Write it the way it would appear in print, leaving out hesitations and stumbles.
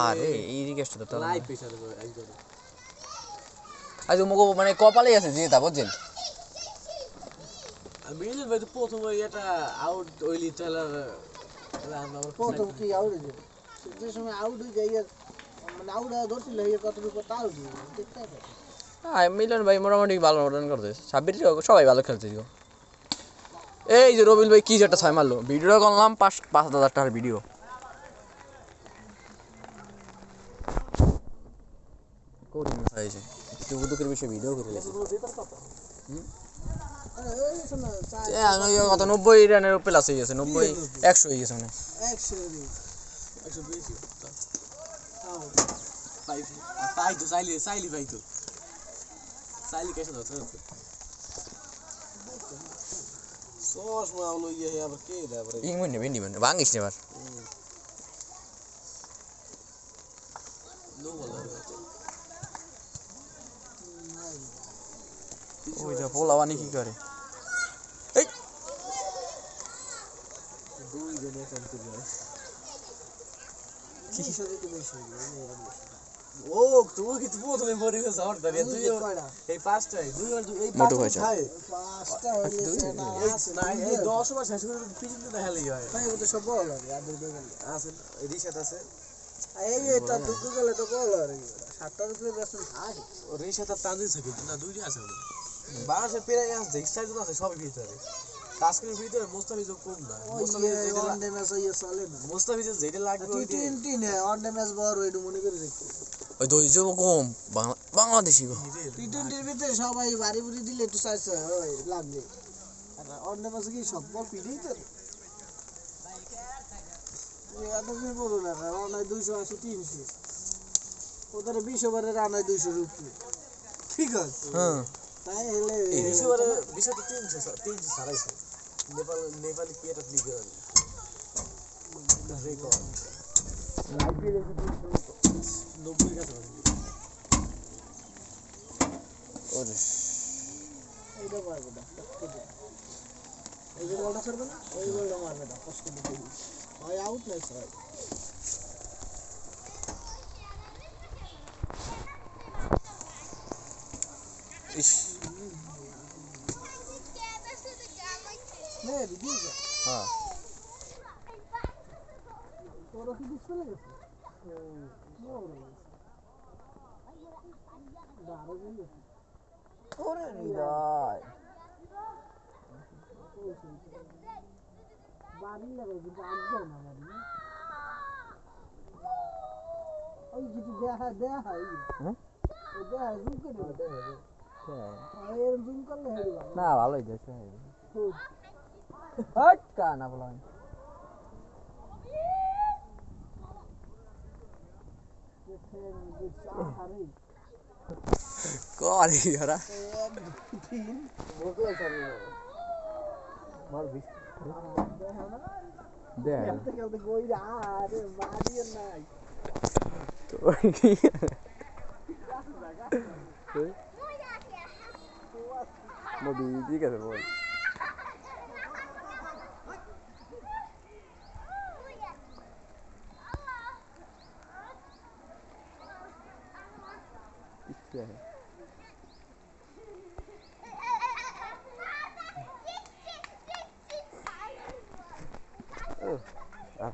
আরে এই রিকোয়েস্টটা তো লাইভ পেছার একদম আজ মগো মানে কপালেই আছে যে তা বুঝছেন মিলিয়ন ভাই তো প্রথম এটা আউট ওইলি টেলার প্রথম কি আউট হয়ে যে সময় আউট হয়ে যায় মানে আউট ধরছিল এই কতটুকু তাও দেখতে হবে মিলন ভাই মোটামুটি ভালো রান করতে সাব্বির সবাই ভালো খেলছে এই যে রবিল ভাই কি যেটা ছয় মারলো ভিডিওটা করলাম 5,000 টাকার ভিডিও কোডিং হয়েছে দুঃখের বিষয়ে ভিডিও করে কত 90 রানের উপরে লাস হয়ে গেছে 90 100 হয়ে গেছে মানে 100 ভাঙিস না এবার ওই যা পোলা বানি কি করে এই দুই জনে কামতে যায় কি সাথে কি বেশি ও তুই কি তুই প্রথমে পড়ে গেছ আর দাঁড়িয়ে তুই এই পাঁচটাই দুই এই পাঁচটা খায় পাঁচটা হইলে না এই 10 বার শেষ করে পিছনে না হেলাই হয় ভাই ও তো সব বল আর দুই গেল আছে রিশাদ আছে এই এটা দুটো গেলে তো বল আর 7টার উপরে বেশ খায় ও রিশাদ আর তানজিল থাকে না দুইটা আছে বাংলাদেশের প্লেয়ার আছে স্টাইল তো আছে সবই ভিতরে টাস্কের ভিতরে মোস্তাফিজও কম না মোস্তাফিজ যেটা ওয়ান ডে ম্যাচ হইয়া চলে না মোস্তাফিজ যেটা লাগবে ওই টি20 নে ওয়ান ডে ম্যাচ বড় ওইটা মনে করে দেখো ওই দইজো কম বাংলাদেশি গো টি20 এর ভিতরে সবাই বাড়ি বুড়ি দিলে একটু সাইজ হয় লাগবে আর ওয়ান ডে ম্যাচ কি সব বল পিড়ি তো এত কি বড় না রান 280 300 ওদের 20 ওভারে রান 200 রুপি ঠিক আছে হ্যাঁ তাই হলে 20 ওভারে 20 তো 300 সারাইছে নেপালি কি এটা লিগে গেল রেকর্ড আইপিএল এর 90 কাছে ওরে এইটা পারবে না এই যে বলটা করবে না ওই বলটা মারবে না কষ্ট দিতে হয় আউট নাই স্যার ইস নে ভিডিও হ্যাঁ তোর কি দিছিল গেছে ওরে নিদাই বাড়ি লাগে কিন্তু আসবে না বাড়ি ওই কিছু দেখা হ্যাঁ দেখা জুম করে দেখা এর জুম করলে হেডি না ভালোই দেখছে হট কানা বলা করি ওরা মার বিশ দে খেলতে কই আরে মারিয়ে নাই তো কি মোদি ঠিক আছে বল क्या है